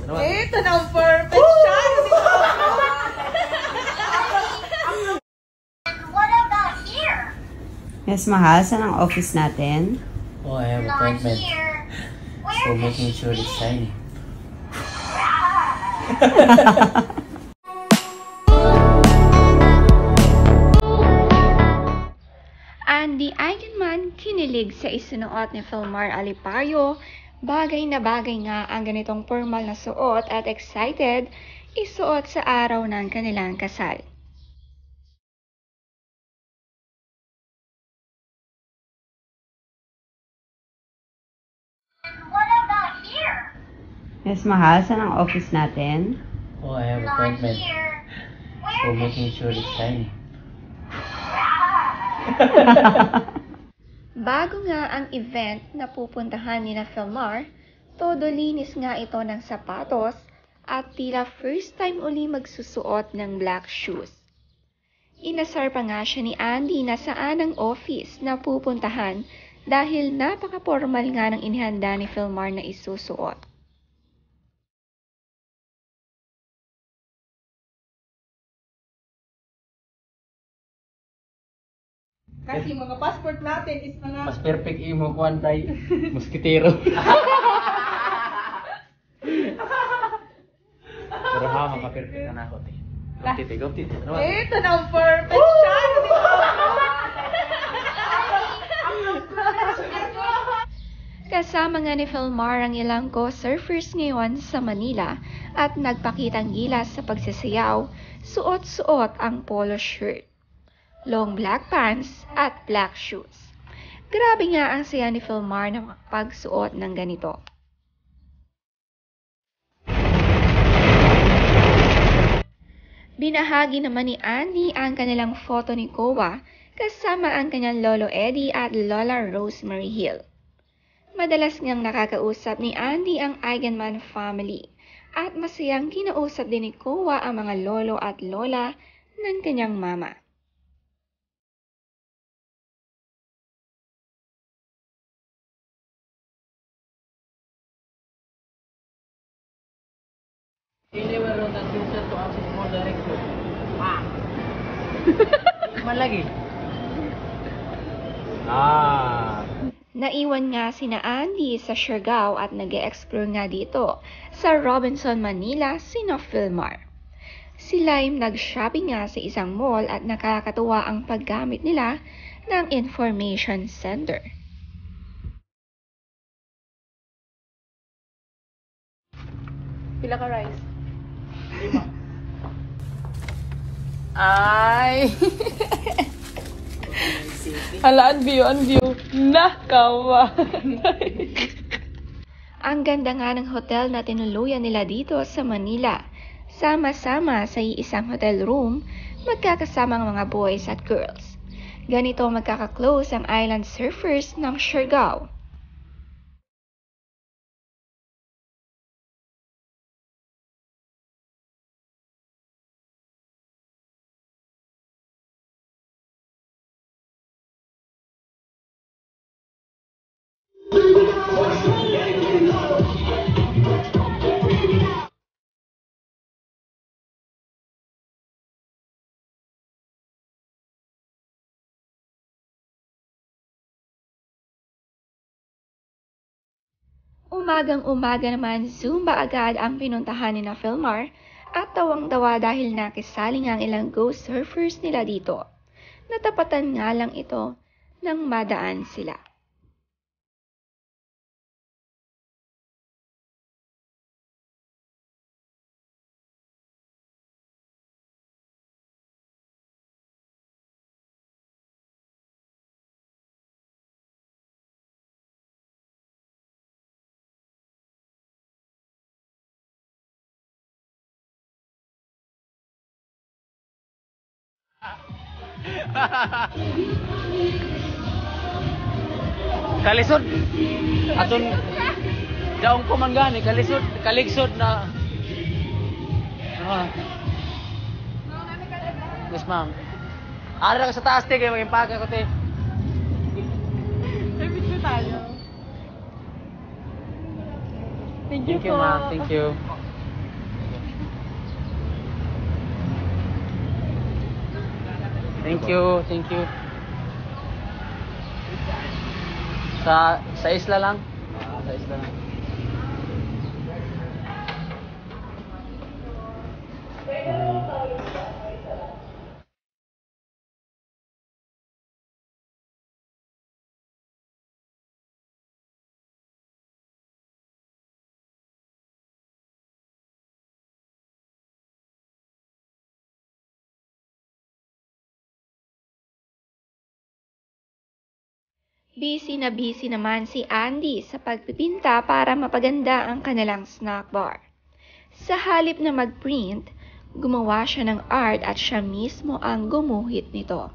Ito na ang perfect shot! What about here? Yes, mahal. Saan ang office natin? Oh, I have Not appointment. here. So making sure it's shiny. Andy Eigenman kinilig sa isinuot ni Filmar Alipayo. Bagay na bagay nga ang ganitong formal na suot at excited isuot sa araw ng kanilang kasal. What about here? Yes, mahal. Saan ang office natin? Oh, I have Not appointment. here. So making sure it's shiny. Bago nga ang event na pupuntahan ni na Filmar, todo linis nga ito ng sapatos at tila first time uli magsusuot ng black shoes. Inasar pa nga siya ni Andy na saan ang office na pupuntahan dahil napaka-formal nga ng inihanda ni Filmar na isusuot. Kasi mga passport natin is mga... Mas perfect imo kuan tay muskitero. Pero ha maka-perfect na ako te. Gopti. Ito na ang perfect shot! Kasama nga ni Filmar ang ilang co-surfers ngayon sa Manila at nagpakitang gilas sa pagsasayaw, suot-suot ang polo shirt, long black pants at black shoes. Grabe nga ang saya ni Filmar na pagsuot ng ganito. Binahagi naman ni Andy ang kanilang photo ni Kowa kasama ang kanyang Lolo Eddie at Lola Rosemary Hill. Madalas ngang nakakausap ni Andy ang Eigenman family at masayang kinausap din ni Kowa ang mga lolo at lola ng kanyang mama. Anywhere on the future to access more direction. Man lagi. Naiwan nga sina Andy sa Siargao at nag-e-explore nga dito sa Robinson, Manila sina Filmar. Sila ay nag-shopping nga sa isang mall at nakakatuwa ang paggamit nila ng information center. Pila ka rice? Ay! Hala, ang view. Nakawa! Ang ganda nga ng hotel na tinuluyan nila dito sa Manila. Sama-sama sa iisang hotel room, magkakasama ang mga boys at girls. Ganito magkaka-close ang island surfers ng Siargao. Umagang-umaga naman, Zumba agad ang pinuntahan ni na Filmar at tawang-tawa dahil nakisali nga ang ilang ghost surfers nila dito. Natapatan nga lang ito nang madaan sila. Kalisod. Aton daong ko man gani kalisod, kaligsod na. Yes, ma'am. Ara ka sa taas te kay mag-impaka ko te. Ipit ko tayo. Thank you Thank you, po. ma'am. Thank you. Thank you, thank you. Sa isla lang? Sa isla lang. Busy na busy naman si Andy sa pagpipinta para mapaganda ang kanilang snack bar. Sa halip na mag-print, gumawa siya ng art at siya mismo ang gumuhit nito.